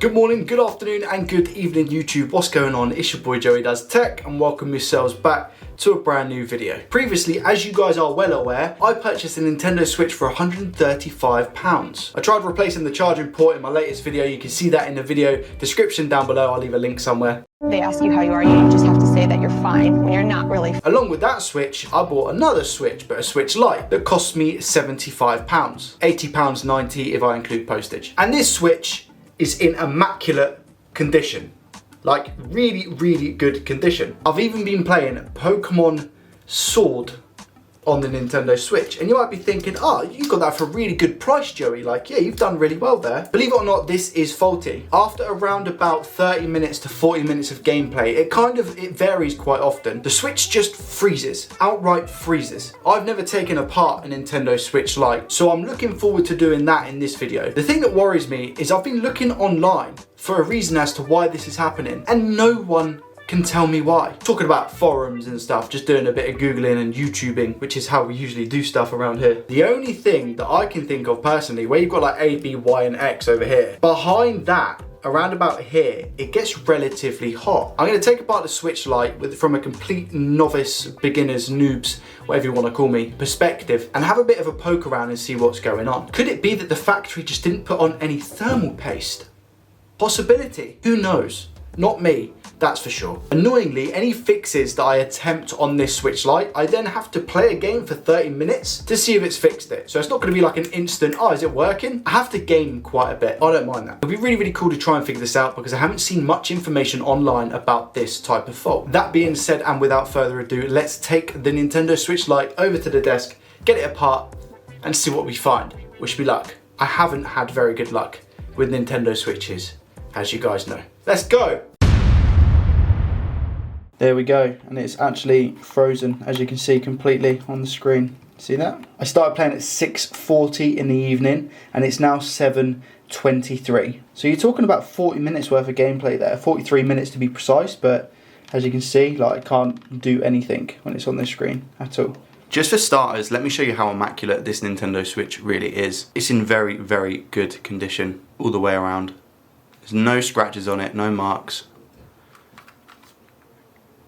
Good morning, good afternoon and good evening YouTube. What's going on? It's your boy Joey Does Tech and welcome yourselves back to a brand new video. Previously, as you guys are well aware, I purchased a Nintendo Switch for £135. I tried replacing the charging port in my latest video. You can see that in the video description down below. I'll leave a link somewhere. They ask you how you are, you just have to say that you're fine when you're not really. Along with that Switch, I bought another Switch, but a Switch Lite, that cost me £75. £80.90 if I include postage. And this Switch is in immaculate condition. Like really good condition. I've even been playing Pokemon Sword on the Nintendo Switch, and you might be thinking, oh, you got that for a really good price, Joey. Like, yeah, you've done really well there. Believe it or not, this is faulty. After around about 30 minutes to 40 minutes of gameplay, it varies quite often. The Switch just freezes, outright freezes. I've never taken apart a Nintendo Switch Lite, so I'm looking forward to doing that in this video. The thing that worries me is I've been looking online for a reason as to why this is happening, and no one can tell me why. Talking about forums and stuff, just doing a bit of Googling and YouTubing, which is how we usually do stuff around here. The only thing that I can think of personally, where you've got like A, B, Y, and X over here, behind that, around about here, it gets relatively hot. I'm gonna take apart the Switch Lite from a complete novice, beginners, noobs, whatever you wanna call me, perspective, and have a bit of a poke around and see what's going on. Could it be that the factory just didn't put on any thermal paste? Possibility, who knows? Not me, that's for sure. Annoyingly, any fixes that I attempt on this Switch Lite, I then have to play a game for 30 minutes to see if it's fixed it. So it's not gonna be like an instant, oh, is it working? I have to game quite a bit. I don't mind that. It'll be really cool to try and figure this out because I haven't seen much information online about this type of fault. That being said, and without further ado, let's take the Nintendo Switch Lite over to the desk, get it apart, and see what we find. Wish me luck. I haven't had very good luck with Nintendo Switches, as you guys know. Let's go. There we go, and it's actually frozen, as you can see, completely on the screen. See that? I started playing at 6:40 in the evening, and it's now 7:23. So you're talking about 40 minutes worth of gameplay there, 43 minutes to be precise, but as you can see, like, I can't do anything when it's on this screen at all. Just for starters, let me show you how immaculate this Nintendo Switch really is. It's in very good condition all the way around. There's no scratches on it, no marks.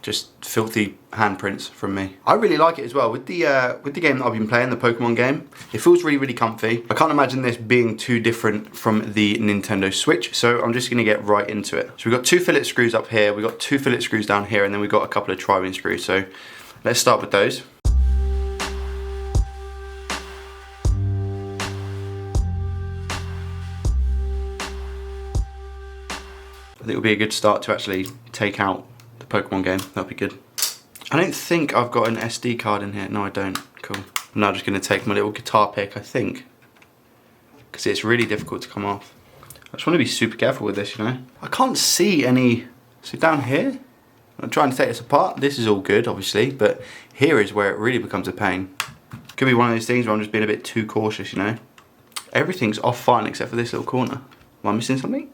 Just filthy handprints from me. I really like it as well. With the game that I've been playing, the Pokemon game, it feels really comfy. I can't imagine this being too different from the Nintendo Switch, so I'm just gonna get right into it. So we've got 2 fillet screws up here, we've got 2 fillet screws down here, and then we've got a couple of tri-wing screws. So let's start with those. I think it would be a good start to actually take out the Pokemon game. That'd be good. I don't think I've got an SD card in here. No, I don't. Cool. I'm now just going to take my little guitar pick, I think, because it's really difficult to come off. I just want to be super careful with this, you know. I can't see any. So down here, I'm trying to take this apart. This is all good, obviously, but here is where it really becomes a pain. Could be one of those things where I'm just being a bit too cautious, you know. Everything's off fine except for this little corner. Am I missing something?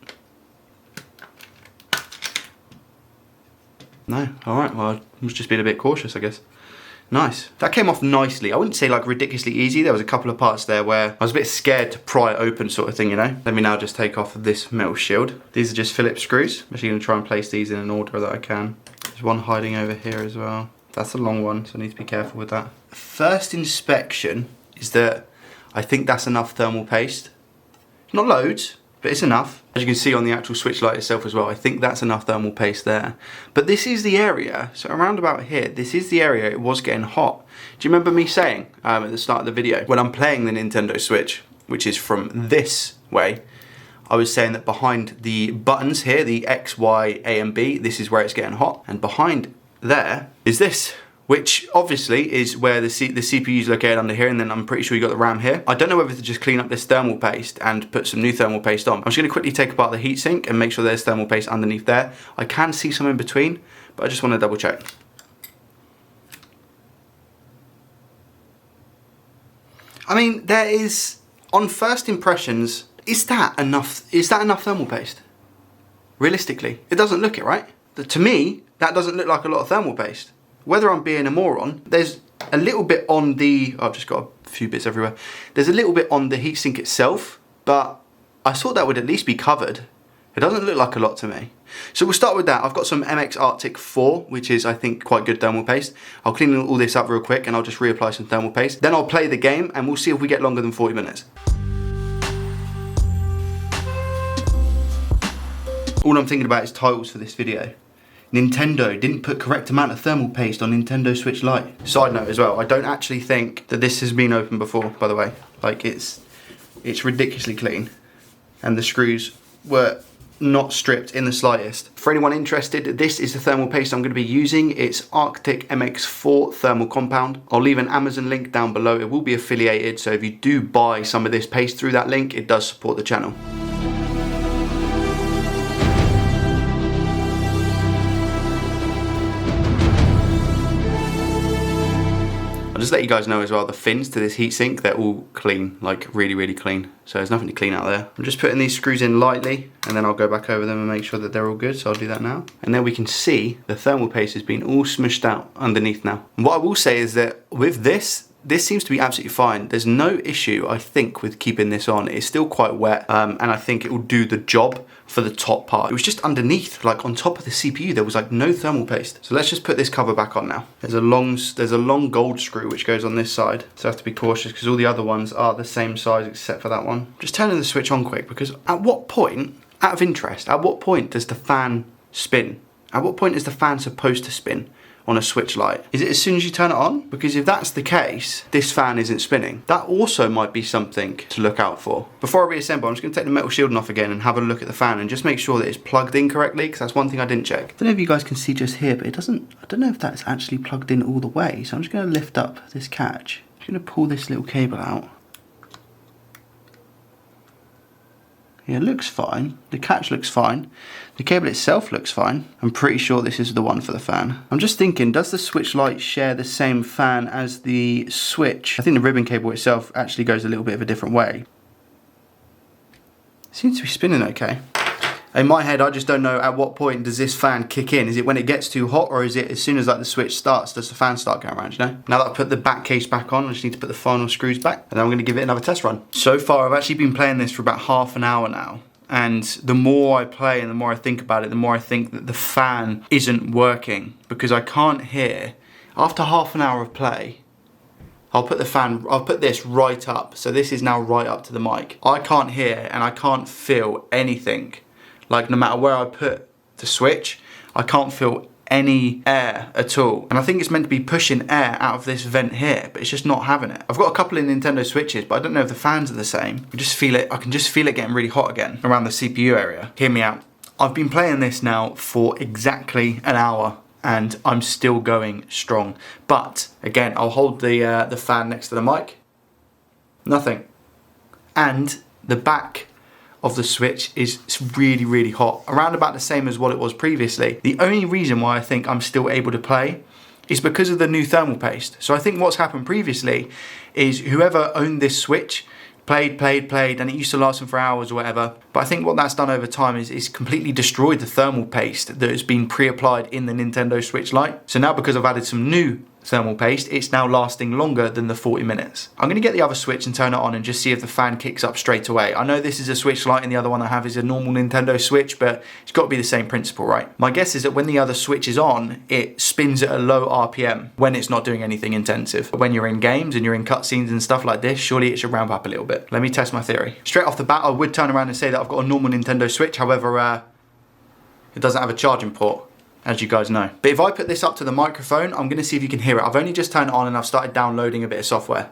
No, alright, well, I was just being a bit cautious, I guess. Nice. That came off nicely. I wouldn't say like ridiculously easy. There was a couple of parts there where I was a bit scared to pry it open sort of thing, you know. Let me now just take off this metal shield. These are just Phillips screws. I'm actually going to try and place these in an order that I can. There's one hiding over here as well. That's a long one, so I need to be careful with that. First inspection is that I think that's enough thermal paste. Not loads, but it's enough. As you can see on the actual Switch Lite itself as well, I think that's enough thermal paste there. But this is the area, so around about here, this is the area it was getting hot. Do you remember me saying at the start of the video, when I'm playing the Nintendo Switch, which is from this way, I was saying that behind the buttons here, the X, Y, A and B, this is where it's getting hot. And behind there is this, which obviously is where the CPU is located under here, and then I'm pretty sure you got the RAM here. I don't know whether to just clean up this thermal paste and put some new thermal paste on. I'm just gonna quickly take apart the heatsink and make sure there's thermal paste underneath there. I can see some in between, but I just wanna double check. I mean, there is, on first impressions, is that enough thermal paste? Realistically, it doesn't look it, right? To me, that doesn't look like a lot of thermal paste. Whether I'm being a moron, there's a little bit on the, I've just got a few bits everywhere. There's a little bit on the heatsink itself, but I thought that would at least be covered. It doesn't look like a lot to me. So we'll start with that. I've got some MX Arctic 4, which is, I think, quite good thermal paste. I'll clean all this up real quick and I'll just reapply some thermal paste. Then I'll play the game and we'll see if we get longer than 40 minutes. All I'm thinking about is titles for this video. Nintendo didn't put correct amount of thermal paste on Nintendo Switch Lite. Side note as well, I don't actually think that this has been opened before, by the way. Like, it's ridiculously clean. And the screws were not stripped in the slightest. For anyone interested, this is the thermal paste I'm going to be using. It's Arctic MX4 thermal compound. I'll leave an Amazon link down below. It will be affiliated, so if you do buy some of this paste through that link, it does support the channel. I'll just let you guys know as well, the fins to this heatsink, they're all clean, like really, really clean. So there's nothing to clean out there. I'm just putting these screws in lightly and then I'll go back over them and make sure that they're all good. So I'll do that now. And then we can see the thermal paste has been all smushed out underneath now. And what I will say is that with this seems to be absolutely fine. There's no issue, I think, with keeping this on. It's still quite wet and I think it will do the job for the top part. It was just underneath, like on top of the CPU, there was like no thermal paste. So let's just put this cover back on now. There's a long gold screw which goes on this side. So I have to be cautious because all the other ones are the same size except for that one. Just turning the switch on quick because at what point, out of interest, at what point does the fan spin? At what point is the fan supposed to spin on a Switch Lite? Is it as soon as you turn it on? Because if that's the case, this fan isn't spinning. That also might be something to look out for. Before I reassemble, I'm just gonna take the metal shielding off again and have a look at the fan and just make sure that it's plugged in correctly, because that's one thing I didn't check. I don't know if you guys can see just here, but it doesn't, I don't know if that's actually plugged in all the way. So I'm just gonna lift up this catch. I'm just gonna pull this little cable out. Yeah, it looks fine. The catch looks fine. The cable itself looks fine. I'm pretty sure this is the one for the fan. I'm just thinking, does the Switch Lite share the same fan as the Switch? I think the ribbon cable itself actually goes a little bit of a different way. It seems to be spinning okay. In my head, I just don't know at what point does this fan kick in. Is it when it gets too hot, or is it as soon as like the switch starts, does the fan start going around, you know? Now that I've put the back case back on, I just need to put the final screws back, and then I'm gonna give it another test run. So far, I've actually been playing this for about half an hour now. And the more I play and the more I think about it, the more I think that the fan isn't working, because I can't hear, after half an hour of play, I'll put this right up. So this is now right up to the mic. I can't hear and I can't feel anything. Like, no matter where I put the switch, I can't feel any air at all. And I think it's meant to be pushing air out of this vent here, but it's just not having it. I've got a couple of Nintendo Switches, but I don't know if the fans are the same. I just feel it, I can just feel it getting really hot again around the CPU area. Hear me out. I've been playing this now for exactly an hour and I'm still going strong. But again, I'll hold the fan next to the mic. Nothing. And the back of the Switch is really, really hot. Around about the same as what it was previously. The only reason why I think I'm still able to play is because of the new thermal paste. So I think what's happened previously is whoever owned this Switch played, and it used to last them for hours or whatever. But I think what that's done over time is completely destroyed the thermal paste that has been pre-applied in the Nintendo Switch Lite. So now, because I've added some new thermal paste, it's now lasting longer than the 40 minutes. I'm gonna get the other switch and turn it on and just see if the fan kicks up straight away. I know this is a Switch Lite and the other one I have is a normal Nintendo Switch, but it's got to be the same principle, right? My guess is that when the other switch is on, it spins at a low RPM when it's not doing anything intensive. But when you're in games and you're in cutscenes and stuff like this, surely it should ramp up a little bit. Let me test my theory. Straight off the bat, I would turn around and say that I've got a normal Nintendo Switch, however, it doesn't have a charging port, as you guys know. But if I put this up to the microphone, I'm gonna see if you can hear it. I've only just turned it on and I've started downloading a bit of software.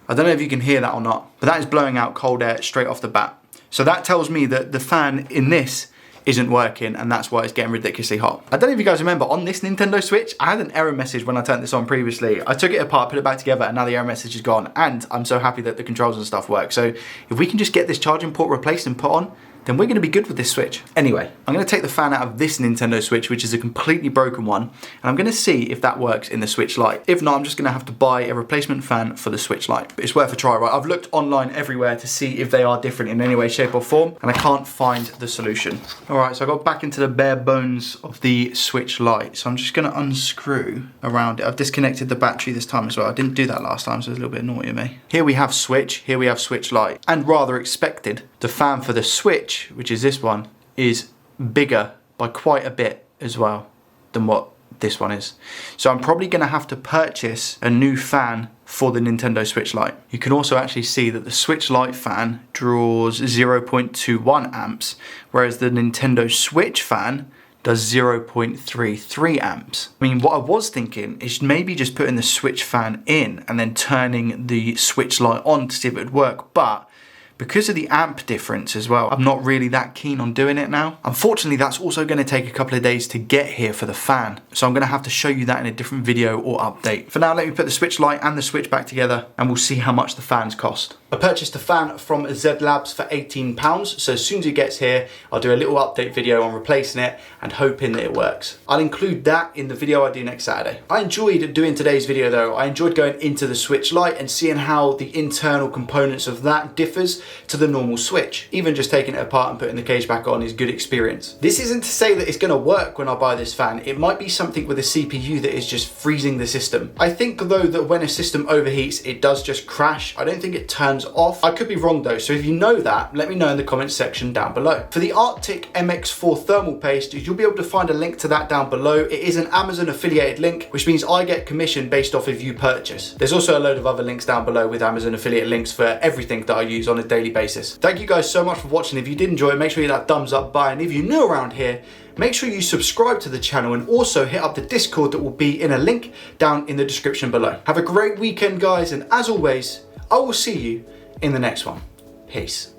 I don't know if you can hear that or not, but that is blowing out cold air straight off the bat. So that tells me that the fan in this isn't working, and that's why it's getting ridiculously hot. I don't know if you guys remember, on this Nintendo Switch, I had an error message when I turned this on previously. I took it apart, put it back together, and now the error message is gone, and I'm so happy that the controls and stuff work. So if we can just get this charging port replaced and put on, then we're gonna be good with this Switch. Anyway, I'm gonna take the fan out of this Nintendo Switch, which is a completely broken one, and I'm gonna see if that works in the Switch Lite. If not, I'm just gonna have to buy a replacement fan for the Switch Lite. But it's worth a try, right? I've looked online everywhere to see if they are different in any way, shape or form, and I can't find the solution. All right, so I got back into the bare bones of the Switch Lite. So I'm just gonna unscrew around it. I've disconnected the battery this time as well. I didn't do that last time, so it's a little bit naughty of me. Here we have Switch, here we have Switch Lite, and rather expected The fan for the Switch, which is this one, is bigger by quite a bit as well than what this one is. So I'm probably going to have to purchase a new fan for the Nintendo Switch Lite. You can also actually see that the Switch Lite fan draws 0.21 amps, whereas the Nintendo Switch fan does 0.33 amps. I mean, what I was thinking is maybe just putting the Switch fan in and then turning the Switch Lite on to see if it would work, but because of the amp difference as well, I'm not really that keen on doing it now. Unfortunately, that's also going to take a couple of days to get here for the fan. So I'm going to have to show you that in a different video or update. For now, let me put the Switch Lite and the Switch back together and we'll see how much the fans cost. I purchased the fan from Z Labs for £18. So as soon as it gets here, I'll do a little update video on replacing it and hoping that it works. I'll include that in the video I do next Saturday. I enjoyed doing today's video though. I enjoyed going into the Switch Lite and seeing how the internal components of that differs to the normal Switch. Even just taking it apart and putting the cage back on is good experience. This isn't to say that it's going to work when I buy this fan. It might be something with a CPU that is just freezing the system. I think though that when a system overheats, it does just crash. I don't think it turns off. I could be wrong though, so if you know that, let me know in the comments section down below. For the Arctic MX4 thermal paste, you'll be able to find a link to that down below. It is an Amazon affiliated link, which means I get commission based off if you purchase. There's also a load of other links down below with Amazon affiliate links for everything that I use on a daily basis. Thank you guys so much for watching. If you did enjoy it, make sure you hit that thumbs up button. If you're new around here, make sure you subscribe to the channel and also hit up the Discord that will be in a link down in the description below. Have a great weekend, guys, and as always, I will see you in the next one. Peace.